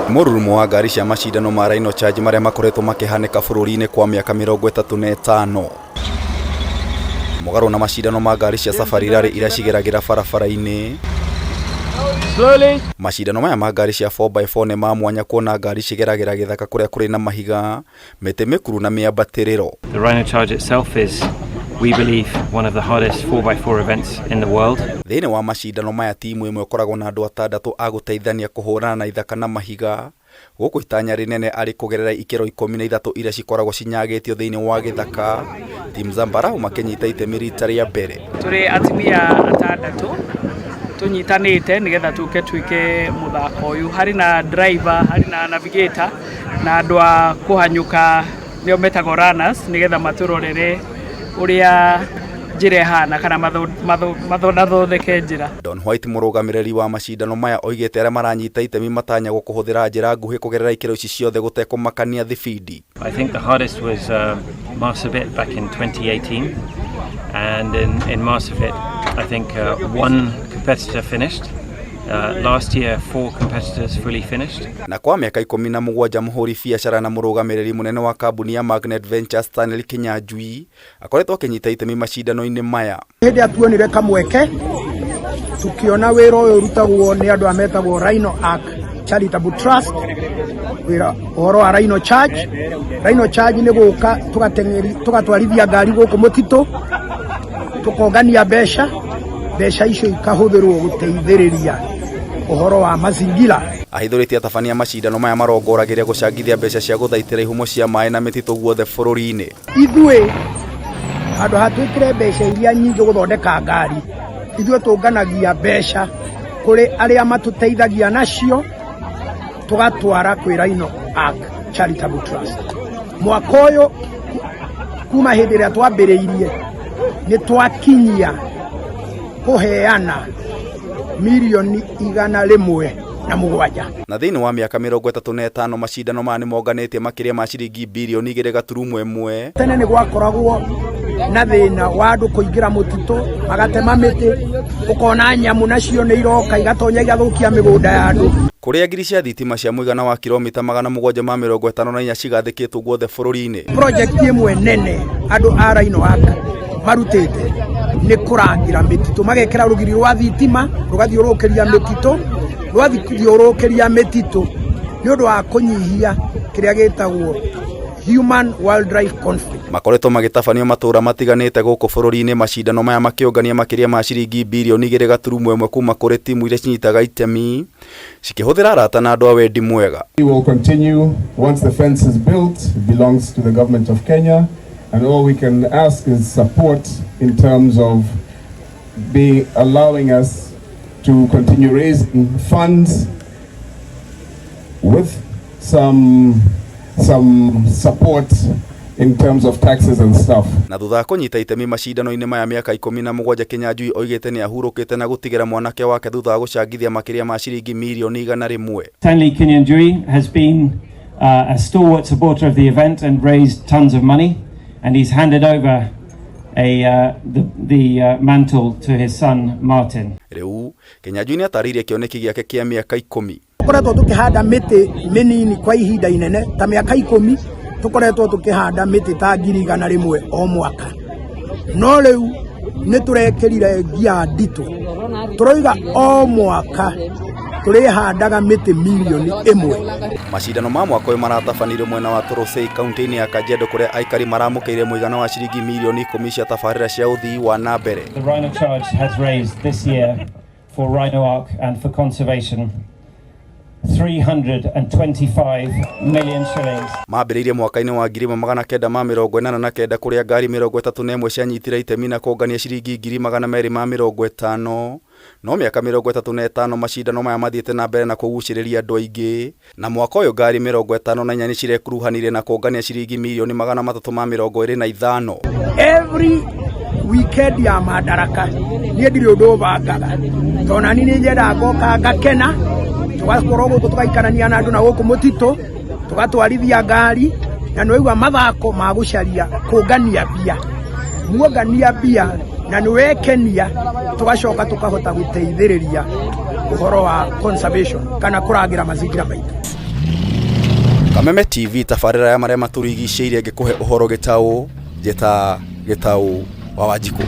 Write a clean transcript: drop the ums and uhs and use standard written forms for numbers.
Mururumo wa ngari cia macindano ma Rhino Charge maria makoretwo makihaneka bururi-ini kwa miaka 35 mugaro na macindano ma ngari cia Safari Rally iria cigeragira barabara-ini. Macindano maya ma ngari cia 4x4 ne ma mwanya kuona ngari cigeragira githaka kuria kuri na mahiga, mite mikuru na miambatiriro. The Rhino Charge itself is, we believe, one of the hardest 4x4 events in the world. Thiini wa macindano maya timu imwe koragwo na andu 6 aguteithania kuhurana na ithaka na mahiga. Guku itanya rinene ari kugerera ikero 13 iria cikoragwo cinyagitio thiini wa githaka. Team Zambarau makenyita itemi rita ria mbere. Turi atimia 6 tunyitanite nigetha tuke muthako uyu, hari na driver, hari na navigator na andu a kuhanyuka nio metagwo runners nigetha maturorere uria njira ihana kana mathotheke njira. Don White murugamiriri wa macindano maya oigite aria maranyita itemi matanyagwo kuhuthira njira nguhi kugerera ikero ici ciothe gutekumakania thibidi. I think the hardest was Marsabit back in 2018, and in Marsabit I think one competitor finished. Last year 4 competitors fully finished. Na kwa miaka 17 muhuri biacara na murugamiriri munene wa kambuni ya Magnet Ventures Stanley Kinyanjui akoretwo akinyita itemi macindano-ini maya. Hindi atuonire kamweke tukiona wira uyu rutagwo ni andu ametagwo Rhino Arc Charitable Trust, wira oro wa Rhino Charge. Rhino Charge ni guka tugatwarithia ngari guku mutito, tukongania mbeca icio ikahuthirwo guteithiriria uhoro wa mazingira. Ahithuritie atabania macindano maya marongoragiria gucangithia mbeca cia guthaitira ihumo cia maĩ na mititu guothe bururi-ini. Ithue andu hatwikire mbeca iria nyingi guthondeka ngari, ithue tunganagia mbeca kuri aria matuteithagia nacio tugatwara kwi Rhino Arc Charitable Trust. Mwaka uyu kuma hindi ria twambiriirie ni twakinyia kuheana milioni 107. Na thiini wa miaka 35 macindano maya ni monganitie makiria ma ciringi bilioni 2.1. Tene ni gwakoragwo na thina wa andu kuingira mutito magatema miti, ukona nyamu nacio ni iroka igatonya igathukia migunda ya andu. Kuria ngiri cia thitima cia muigana wa kilomita 754 cigathikitwo guothe bururi-ini. Project imwe nene andu a Rhino Arc marutite ni kurangira mititu, magekera rugiri rwa thitima rugathiurukiria mititu ni undu wa kunyihia kiria gitagwo human wildlife conflict. Makoretwo magitabanio matura matiganite guku bururi-ini, macindano maya makiongania makiria ma ciringi bilioni 2.1 kuma kuri timu iria cinyitaga itemi cikihuthira arata na andu a wendi mwega. We will continue once the fence is built. It belongs to the government of Kenya, and all we can ask is support in terms of allowing us to continue raising funds with some support in terms of taxes and stuff. Na thutha kunyita itemi macindano-ini maya miaka 17, Kinyanjui oigite ni ahurukite na gutigira mwanake wake thutha wa gucangithia makiria ma ciringi milioni 100. Stanley Kinyanjui has been a stalwart supporter of the event and raised tons of money, and he's handed over the mantle to his son Martin. Riu Kinyanjui ni ataririe kioneki giake kia miaka 10. Tukoretwo tukihanda miti minini kwa ihinda inene ta miaka 10, tukoretwo tukihanda miti ta 100,000 o mwaka. No riu ni turekirire gia ndito, turoiga o mwaka turihandaga miti milioni 1. Macindano ma mwaka uyu maratabanire mwena wa Torosei kaunti-ini ya Kajiado kuria aikari maramukiire muigana wa ciringi milioni 10 cia tabarira cia uthii wa nambere. The Rhino Charge has raised this year for Rhino Arc and for conservation 325 million shillings. Mambiriirie mwaka-ini wa 1989 kuria ngari 31 cianyitire itemi na kuongania ciringi 250,000. No miaka 35 macindano maya mathiite na mbere na kuguciriria andu aingi, na mwaka uyu ngari 54 ni cirekuruhanire na kuongania ciringi milioni 325. Every weekend ya Madaraka nie ndiri undu bangaga tona ni njenda ngoka ngakena, tugakorwo tukaikarania na andu na guku mutito, tugatwarithia ngari na noigwa mathako ma gucaria kungania bia, muongania bia na niwekenia tugacoka tukahota guteithiriria uhoro wa conservation kana kuragira mazingira maitu. Kameme TV tabarĩra ya marĩa matũrigicĩirie ngĩkũhe ũhoro gĩtaũ wa Wanjikũ.